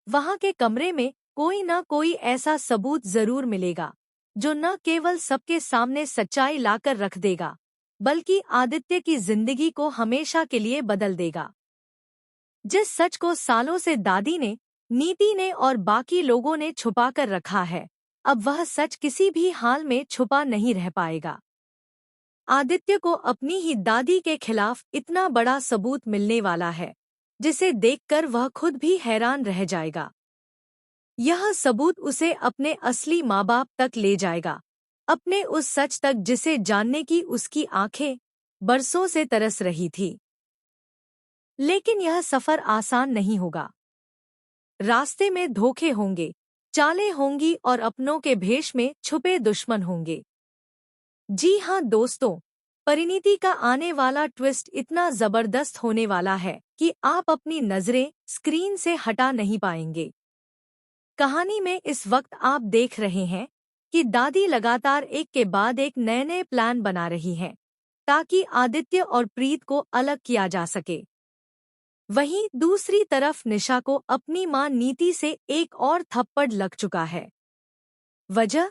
वहां के कमरे में कोई ना कोई ऐसा सबूत जरूर मिलेगा जो न केवल सबके सामने सच्चाई लाकर रख देगा, बल्कि आदित्य की जिंदगी को हमेशा के लिए बदल देगा। जिस सच को सालों से दादी ने, नीति ने और बाकी लोगों ने छुपाकर रखा है, अब वह सच किसी भी हाल में छुपा नहीं रह पाएगा। आदित्य को अपनी ही दादी के खिलाफ इतना बड़ा सबूत मिलने वाला है, जिसे देखकर वह खुद भी हैरान रह जाएगा। यह सबूत उसे अपने असली माँ बाप तक ले जाएगा, अपने उस सच तक जिसे जानने की उसकी आंखें बरसों से तरस रही थी। लेकिन यह सफर आसान नहीं होगा। रास्ते में धोखे होंगे, चालें होंगी और अपनों के भेष में छुपे दुश्मन होंगे। जी हाँ दोस्तों, परिणीति का आने वाला ट्विस्ट इतना जबरदस्त होने वाला है कि आप अपनी नजरें स्क्रीन से हटा नहीं पाएंगे। कहानी में इस वक्त आप देख रहे हैं कि दादी लगातार एक के बाद एक नए नए प्लान बना रही हैं, ताकि आदित्य और प्रीत को अलग किया जा सके। वहीं दूसरी तरफ निशा को अपनी मां नीति से एक और थप्पड़ लग चुका है। वजह?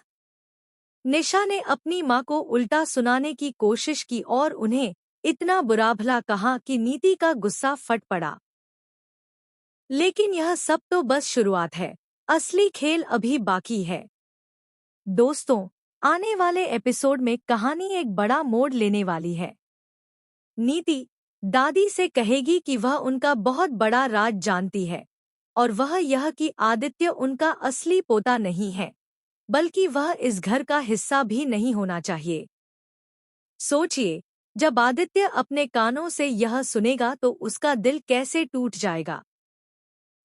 निशा ने अपनी मां को उल्टा सुनाने की कोशिश की और उन्हें इतना बुरा भला कहा कि नीति का गुस्सा फट पड़ा। लेकिन यह सब तो बस शुरुआत है, असली खेल अभी बाकी है। दोस्तों, आने वाले एपिसोड में कहानी एक बड़ा मोड़ लेने वाली है। नीति दादी से कहेगी कि वह उनका बहुत बड़ा राज जानती है, और वह यह कि आदित्य उनका असली पोता नहीं है, बल्कि वह इस घर का हिस्सा भी नहीं होना चाहिए। सोचिए, जब आदित्य अपने कानों से यह सुनेगा तो उसका दिल कैसे टूट जाएगा।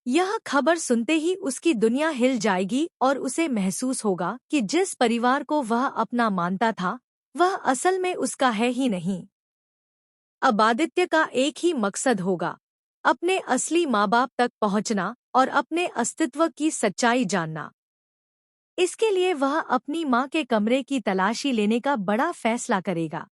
यह खबर सुनते ही उसकी दुनिया हिल जाएगी और उसे महसूस होगा कि जिस परिवार को वह अपना मानता था, वह असल में उसका है ही नहीं। अब आदित्य का एक ही मकसद होगा, अपने असली माँ बाप तक पहुँचना और अपने अस्तित्व की सच्चाई जानना। इसके लिए वह अपनी माँ के कमरे की तलाशी लेने का बड़ा फैसला करेगा।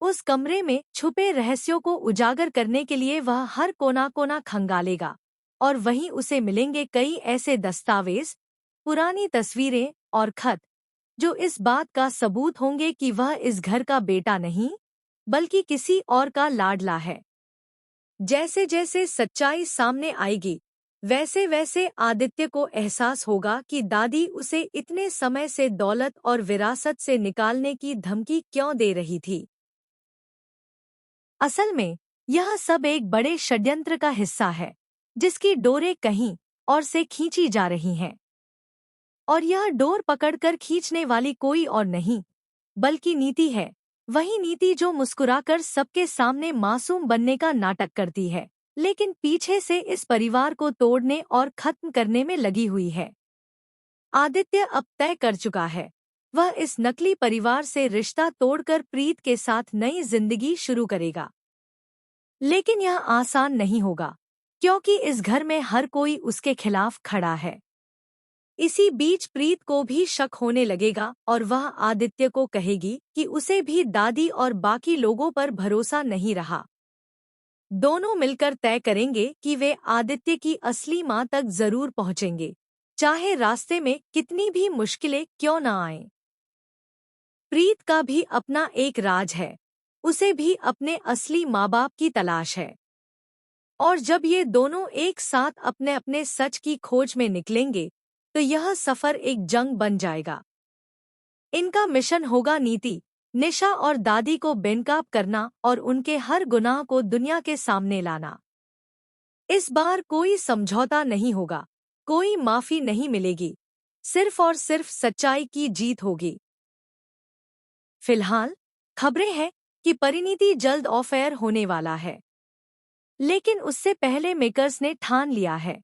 उस कमरे में छुपे रहस्यों को उजागर करने के लिए वह हर कोना कोना खंगालेगा, और वहीं उसे मिलेंगे कई ऐसे दस्तावेज, पुरानी तस्वीरें और खत जो इस बात का सबूत होंगे कि वह इस घर का बेटा नहीं, बल्कि किसी और का लाडला है। जैसे जैसे सच्चाई सामने आएगी, वैसे वैसे आदित्य को एहसास होगा कि दादी उसे इतने समय से दौलत और विरासत से निकालने की धमकी क्यों दे रही थी। असल में यह सब एक बड़े षड्यंत्र का हिस्सा है, जिसकी डोरें कहीं और से खींची जा रही हैं। और यह डोर पकड़कर खींचने वाली कोई और नहीं, बल्कि नीति है। वही नीति जो मुस्कुराकर सबके सामने मासूम बनने का नाटक करती है, लेकिन पीछे से इस परिवार को तोड़ने और खत्म करने में लगी हुई है। आदित्य अब तय कर चुका है, वह इस नकली परिवार से रिश्ता तोड़कर प्रीत के साथ नई जिंदगी शुरू करेगा। लेकिन यह आसान नहीं होगा, क्योंकि इस घर में हर कोई उसके खिलाफ खड़ा है। इसी बीच प्रीत को भी शक होने लगेगा और वह आदित्य को कहेगी कि उसे भी दादी और बाकी लोगों पर भरोसा नहीं रहा। दोनों मिलकर तय करेंगे कि वे आदित्य की असली मां तक जरूर पहुंचेंगे, चाहे रास्ते में कितनी भी मुश्किलें क्यों न आएं। प्रीत का भी अपना एक राज है, उसे भी अपने असली माँ बाप की तलाश है। और जब ये दोनों एक साथ अपने अपने सच की खोज में निकलेंगे, तो यह सफर एक जंग बन जाएगा। इनका मिशन होगा नीति, निशा और दादी को बेनकाब करना और उनके हर गुनाह को दुनिया के सामने लाना। इस बार कोई समझौता नहीं होगा, कोई माफी नहीं मिलेगी, सिर्फ और सिर्फ सच्चाई की जीत होगी। फिलहाल खबरें हैं कि परिणीति जल्द ऑफ एयर होने वाला है, लेकिन उससे पहले मेकर्स ने ठान लिया है